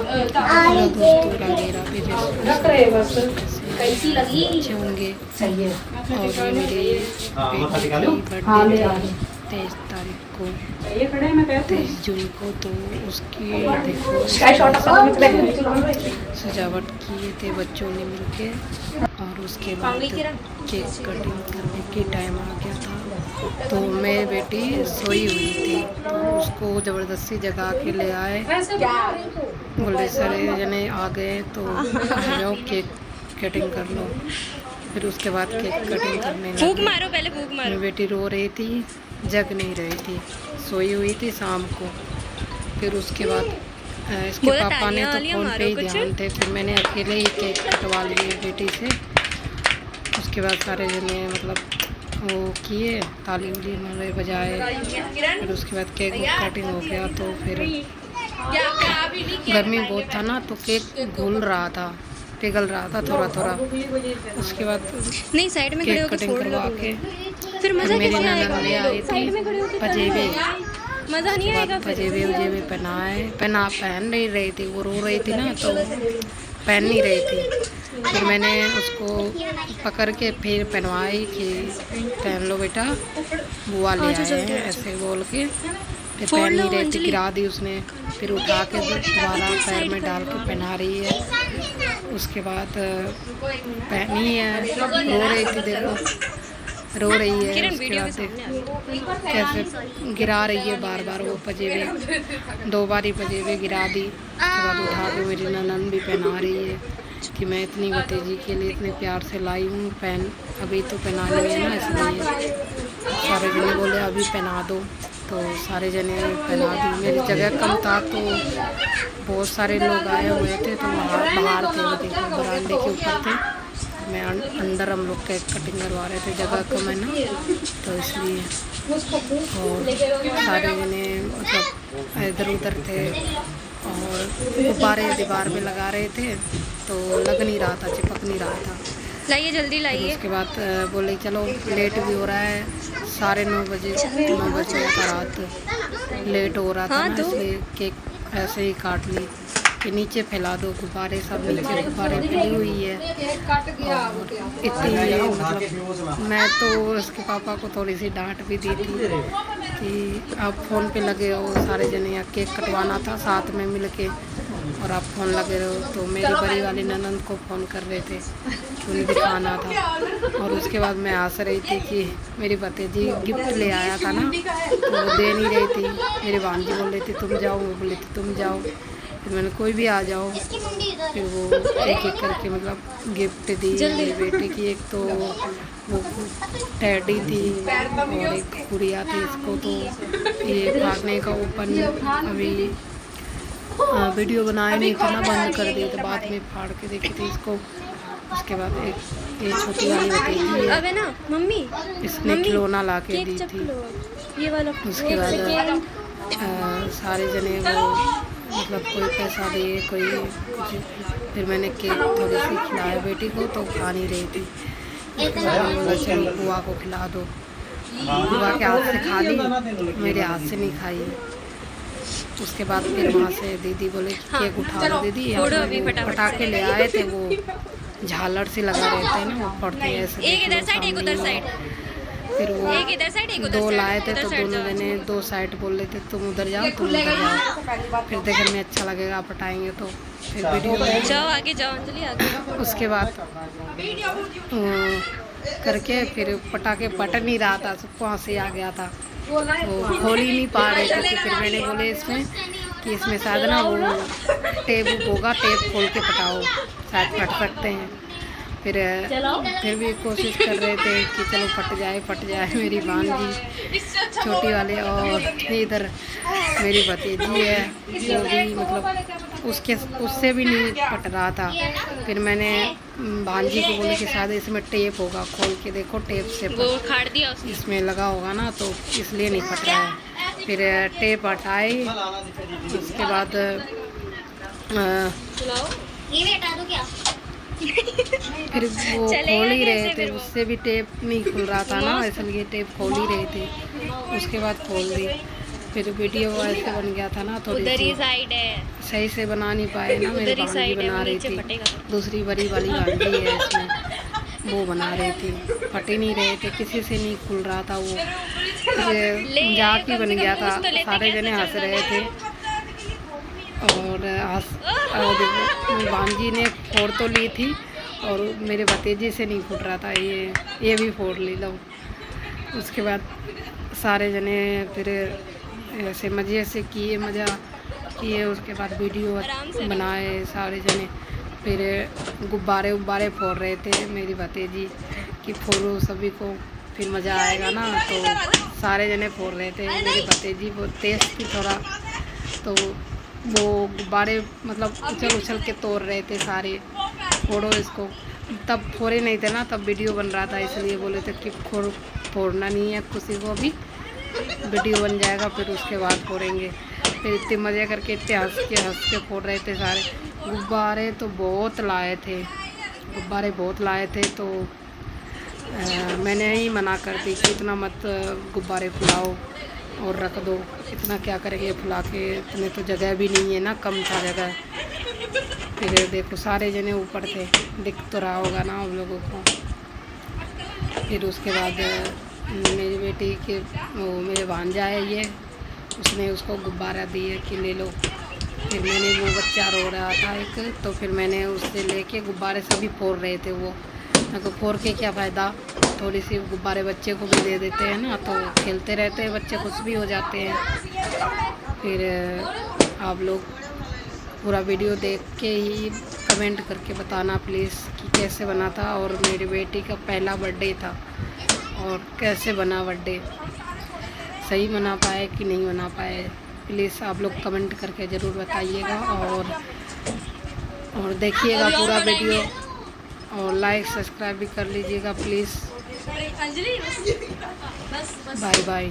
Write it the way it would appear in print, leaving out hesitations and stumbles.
दोस्तों राधे राधे। जैसे अच्छे होंगे। और ये मेरे बेटे की बर्थडे 23 तारीख को, 23 जून को, तो उसकी देखो सजावट किए थे बच्चों ने मिलके। और उसके बाद केक कटिंग करने की टाइम आ गया था, तो मेरी बेटी सोई हुई थी, तो उसको ज़बरदस्ती जगा के ले आए। बोले सारे जने आ गए तो आ जाओ केक कटिंग कर लो। फिर उसके बाद केक कटिंग करने लगे। फूंक मारो, पहले फूंक मारो। मेरी बेटी रो रही थी, जग नहीं रही थी, सोई हुई थी शाम को। फिर उसके बाद इसके पापा ने तो फ़ोन पे ही ध्यान थे, फिर मैंने अकेले ही केक कटवा लिए बेटी से। उसके बाद सारे जने मतलब वो किए, ताली उली मारे बजाए। फिर उसके बाद केक कटिंग हो गया, तो फिर गर्मी बहुत था ना, तो केक घुल रहा था, पिघल रहा था थोड़ा थोड़ा। उसके बाद नहीं साइड में खड़े केक होके कटिंग करवा के फिर मजा मेरी कैसे ननद ले आई थी पजेबे। मजा नहीं आएगा। पजेबे उजेबे पहन नहीं रही थी, वो रो रही थी ना, तो पहन नहीं रही थी। फिर मैंने उसको पकड़ के फिर पहनवाई कि पहन लो बेटा, बुआ ले आए हैं, ऐसे बोल के। फिर पहन नहीं रही थी, गिरा दी उसने। फिर उठा के दोबारा पैर में डाल के पहना रही है। उसके बाद पहनी है, रो रही थी, देखो रो रही है। उसके बाद कैसे गिरा रही है बार बार वो पजेबे, 2 बार ही पजेबे गिरा दी। उसके बाद उठा के मेरी ननद भी पहना रही है कि मैं इतनी भतीजी के लिए इतने प्यार से लाई हूँ, पहन अभी तो पहनानी है ना, इसलिए सारे जने बोले अभी पहना दो, तो सारे जने पहना दी। मेरी जगह कम था, तो बहुत सारे लोग आए हुए थे, तो बाहर थे, वो देखो बरामदे के ऊपर थे। मैं अंदर हम लोग केक कटिंग करवा रहे थे, जगह कम है ना, तो इसलिए। और सारे जने मतलब इधर उधर थे, और गुब्बारे दीवार पे लगा रहे थे, तो लग नहीं रहा था, चिपक नहीं रहा था। लाइए जल्दी लाइए। उसके बाद बोले चलो लेट भी हो रहा है, 9:30 बजे 9 बजे का रात लेट हो रहा था ना, इसलिए केक ऐसे ही काट ली कि नीचे फैला दो गुब्बारे, सब नीचे गुब्बारे फैली हुई है। और इतनी मतलब मैं तो उसके पापा को थोड़ी सी डांट भी दी थी कि आप फ़ोन पे लगे हो सारे जने, या केक कटवाना था साथ में मिल के, और आप फ़ोन लगे रहो। तो मेरी बड़ी वाली ननद को फ़ोन कर रहे थे कि उन्हें दिखाना था। और उसके बाद मैं हंस रही थी कि मेरी भतीजी गिफ्ट ले आया था ना, तो वो दे नहीं रही थी। मेरी भांजी बोल रही थी तुम जाओ, वो बोली थी तुम जाओ। फिर मैंने कोई भी आ जाओ। फिर वो एक एक करके मतलब गिफ्ट दी मेरी बेटी की। एक तो वो टैडी थी और एक गुड़िया थी। इसको तो ये फाड़ने का ओपन अभी वीडियो बनाए नहीं था ना, बंद कर दिए, तो बाद में फाड़ के देखी थी इसको। उसके बाद एक ये छोटी वाली भतीजी है ना मम्मी, इसने खिलौना ला के दी थी। ये वाला। उसके बाद सारे जने वो मतलब कोई पैसा दिए, कोई कुछ। फिर मैंने केक थोड़ी सी खिलाया बेटी को, तो खा नहीं रही थी। उसके बाद मैंने बोला चलो बुआ को खिला दो। बुआ के हाथ से खा ली, मेरे हाथ से नहीं खाई। उसके बाद फिर वहाँ से दीदी बोले केक उठा लो दीदी, पटाखे ले आए थे, वो झालर से लगा रहते हैं ना, वो पड़ते हैं ऐसे। एक इधर साइड एक उधर साइड। फिर वो एक इधर साइड एक उधर 2 लाए थे, तो दोनों जने 2 साइड बोल रहे थे तुम उधर जाओ तुम उधर जाओ। फिर देखने में अच्छा लगेगा, पटाएंगे तो फिर वीडियो जाओ आगे जाओ अंजलि आगे। उसके बाद करके फिर पटाखे पट नहीं रहा था, सबको हंसी आ गया था, तो खोल ही नहीं पा रहे थे। फिर मैंने बोले इसमें कि इसमें शायद ना वो टेप होगा, टेप खोल के पटाओ, शायद फट सकते हैं। फिर भी कोशिश कर रहे थे कि चलो फट जाए। मेरी भांजी छोटी वाली, और इधर मेरी भतीजी है, वो भी मतलब उससे भी नहीं फट रहा था। फिर मैंने भांजी को बोले कि शायद इसमें टेप होगा, खोल के देखो टेप से वो खाड़ दिया इसमें लगा होगा ना, तो इसलिए नहीं फट रहा है। फिर टेप हटाई। उसके बाद फिर वो खोल ही रहे थे, उससे भी टेप नहीं खुल रहा था ना, इसलिए टेप खोल ही रहे थे। उसके बाद खोल दी। फिर वीडियो ऐसे बन गया था ना, थोड़ी उधर सी ही साइड है, सही से बना नहीं पाए ना, मेरी उधर ही भांजी साइड है, बना वो रही नीचे थी, फटेगा तो। दूसरी बड़ी वाली भांजी है इसमें, वो बना रही थी, फट ही नहीं रहे थे, किसी से नहीं खुल रहा था वो, मजाक ही बन गया था, सारे जने हंस रहे थे। और और देखो भांजी ने फोड़ तो ली थी और मेरे भतीजे से नहीं फूट रहा था, ये भी फोड़ ली लो। उसके बाद सारे जने फिर ऐसे मज़े से किए, मज़ा किए, उसके बाद वीडियो बनाए सारे जने। फिर गुब्बारे उब्बारे फोड़ रहे थे मेरी भतीजी कि फोड़ो सभी को, फिर मज़ा आएगा ना, तो सारे जने फोड़ रहे थे। मेरी भतीजी बहुत तेज़ थी थोड़ा, तो वो गुब्बारे मतलब उछल उछल के तोड़ रहे थे सारे, फोड़ो इसको। तब फोड़े नहीं थे ना, तब वीडियो बन रहा था, इसलिए बोले थे कि फोड़ना नहीं है किसी को, भी वीडियो बन जाएगा फिर उसके बाद फोड़ेंगे। फिर इतने मज़े करके इतने हंस के फोड़ रहे थे सारे। गुब्बारे तो बहुत लाए थे, गुब्बारे बहुत लाए थे, तो मैंने ही मना कर दी कि इतना मत गुब्बारे फुलाओ और रख दो, इतना क्या करेंगे फुला के, इतने तो जगह भी नहीं है ना, कम था जगह। फिर देखो सारे जने ऊपर थे, दिख तो रहा होगा ना हम लोगों को। फिर उसके बाद मेरी बेटी के वो मेरे भांजा है ये, उसने उसको गुब्बारा दिए कि ले लो। फिर मैंने, वो बच्चा रो रहा था एक, तो फिर मैंने उससे लेके गुब्बारे सभी फोड़ रहे थे वो, तो फोड़ के क्या फ़ायदा, थोड़ी सी गुब्बारे बच्चे को भी दे देते हैं ना, तो खेलते रहते हैं बच्चे, कुछ भी हो जाते हैं। फिर आप लोग पूरा वीडियो देख के ही कमेंट करके बताना प्लीज़ कि कैसे बना था, और मेरी बेटी का पहला बर्थडे था और कैसे बना बर्थडे, सही बना पाए कि नहीं बना पाए, प्लीज़ आप लोग कमेंट करके ज़रूर बताइएगा। और देखिएगा पूरा वीडियो, और लाइक सब्सक्राइब भी कर लीजिएगा प्लीज़। Bye bye.